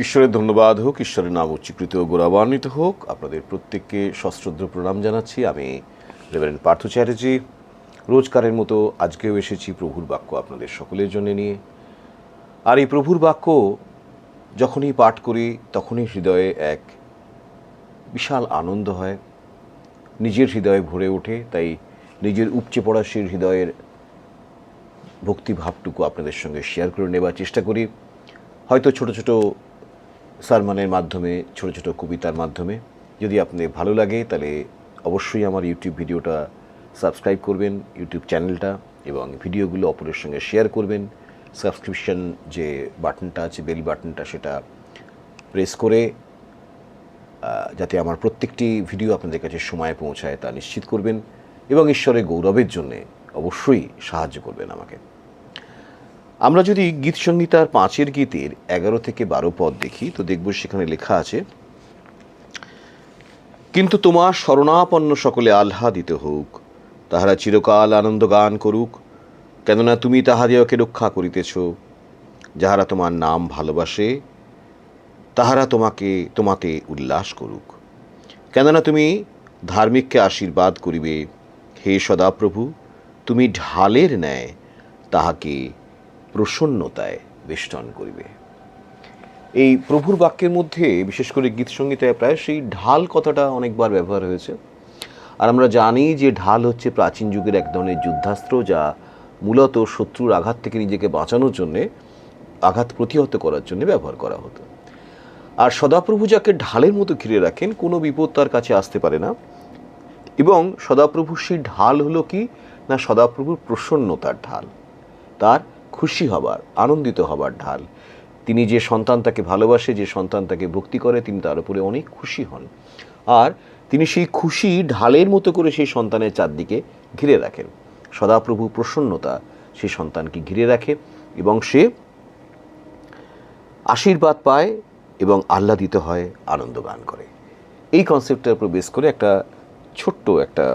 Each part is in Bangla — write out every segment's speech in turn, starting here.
ঈশ্বরের ধন্যবাদ হোক, ঈশ্বরের নাম উচ্চীকৃত ও গৌরবান্বিত হোক। আপনাদের প্রত্যেককে সশ্রদ্ধ প্রণাম জানাচ্ছি। আমি রেভারেন্ড পার্থ চ্যাটার্জি রোজকারের মতো আজকেও এসেছি প্রভুর বাক্য আপনাদের সকলের জন্য নিয়ে। আর এই প্রভুর বাক্য যখনই পাঠ করি তখনই হৃদয়ে এক বিশাল আনন্দ হয়, নিজের হৃদয়ে ভরে ওঠে। তাই নিজের উপচে পড়া সেই হৃদয়ের ভক্তিভাবটুকু আপনাদের সঙ্গে শেয়ার করে নেবার চেষ্টা করি। হয়তো ছোট ছোট সারমনের মাধ্যমে, ছোট ছোট কবিতার মাধ্যমে। যদি আপনাদের ভালো লাগে তাহলে অবশ্যই আমার ইউটিউব ভিডিওটা সাবস্ক্রাইব করবেন, ইউটিউব চ্যানেলটা, এবং ভিডিওগুলো অপরের সঙ্গে শেয়ার করবেন। সাবস্ক্রিপশন যে বাটনটা আছে, বেল বাটনটা, সেটা প্রেস করে যাতে আমার প্রত্যেকটি ভিডিও আপনাদের কাছে সময়ে পৌঁছায় তা নিশ্চিত করবেন, এবং ঈশ্বরের গৌরবের জন্যে অবশ্যই সাহায্য করবেন আমাকে। আমরা যদি গীত সংহিতার 5 গীতের 11 থেকে 12 পদ দেখি তো দেখব সেখানে লেখা আছে, কিন্তু তোমার শরণাপন্ন সকলে আহ্লাদিত হোক, তাহারা চিরকাল আনন্দ গান করুক, কেননা তুমি তাহাদিওকে রক্ষা করিতেছ। যাহারা তোমার নাম ভালোবাসে তাহারা তোমাতে উল্লাস করুক, কেননা তুমি ধার্মিককে আশীর্বাদ করিবে। হে সদাপ্রভু, তুমি ঢালের ন্যায় তাহাকে প্রসন্নতায় বেষ্টন করিবে। এই প্রভুর বাক্যের মধ্যে বিশেষ করে গীত সংগীতায় প্রায় সেই ঢাল কথাটা অনেকবার ব্যবহার হয়েছে। আর আমরা জানি যে ঢাল হচ্ছে প্রাচীন যুগের এক ধরনের যুদ্ধাস্ত্র, যা মূলত শত্রুর আঘাত থেকে নিজেকে বাঁচানোর জন্যে, আঘাত প্রতিহত করার জন্য ব্যবহার করা হতো। আর সদাপ্রভু যাকে ঢালের মতো ঘিরে রাখেন, কোনো বিপদ তার কাছে আসতে পারে না। এবং সদাপ্রভুর সেই ঢাল হলো কি না, সদাপ্রভুর প্রসন্নতার ঢাল, তার খুশি হবার, আনন্দিত হবার ঢাল। তিনি যে সন্তান তাকে ভালোবাসে, যে সন্তান তাকে ভক্তি করে, তিনি তার উপরে অনেক খুশি হন। আর তিনি সেই খুশি ঢালের মতো করে সেই সন্তানের চারদিকে ঘিরে রাখেন। সদাপ্রভু প্রসন্নতা সেই সন্তানকে ঘিরে রাখে এবং সে আশীর্বাদ পায় এবং আহ্লাদিত হয়, আনন্দ গান করে। এই কনসেপ্টটার উপর বেস করে একটা ছোট্ট একটা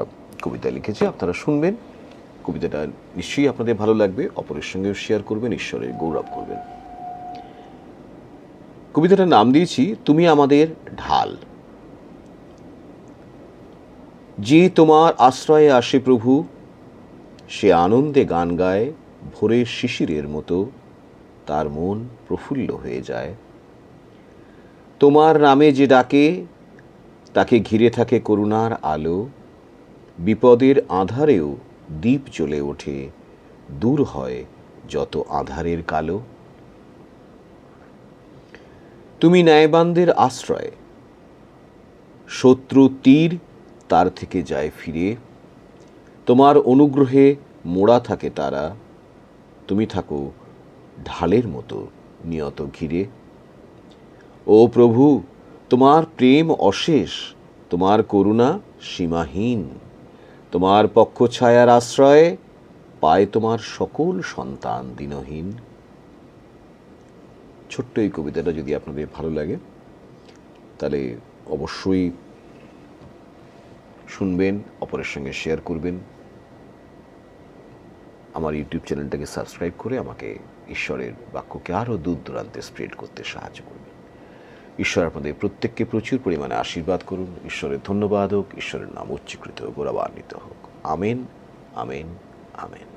কবিতা লিখেছি, আপনারা শুনবেন। কবিতাটা নিশ্চয়ই আপনাদের ভালো লাগবে, অপরের সঙ্গেও শেয়ার করবেন, ঈশ্বরের গৌরব করবেন। কবিতাটার নাম দিয়েছি তুমি আমাদের ঢাল। যে তোমার আশ্রয়ে আসে প্রভু, সে আনন্দে গান গায়, ভোরের শিশিরের মতো তার মন প্রফুল্ল হয়ে যায়। তোমার নামে যে ডাকে তাকে ঘিরে থাকে করুণার আলো, বিপদের আঁধারেও দীপ জ্বলে ওঠে, দূর হয় যত আঁধারের কালো। তুমি ন্যায়বানদের আশ্রয়, শত্রু তীর তার থেকে যায় ফিরে, তোমার অনুগ্রহে মোড়া থাকে তারা, তুমি থাকো ঢালের মতো নিয়ত ঘিরে। ও প্রভু, তোমার প্রেম অশেষ, তোমার করুণা সীমাহীন, তোমার পক্ষ ছায়ার আশ্রয়ে পায় তোমার সকল সন্তান দিনহীন। ছোট্ট এই কবিতাটা যদি আপনাদের ভালো লাগে তাহলে অবশ্যই শুনবেন, অপরের সঙ্গে শেয়ার করবেন, আমার ইউটিউব চ্যানেলটাকে সাবস্ক্রাইব করে আমাকে ঈশ্বরের বাক্যকে আরও দূর দূরান্তে স্প্রেড করতে সাহায্য করবেন। ঈশ্বর আপনাদের প্রত্যেককে প্রচুর পরিমাণে আশীর্বাদ করুন। ঈশ্বরের ধন্যবাদ হোক, ঈশ্বরের নাম উচ্চীকৃত গৌরবান্বিত হোক। Amen, amen, amen.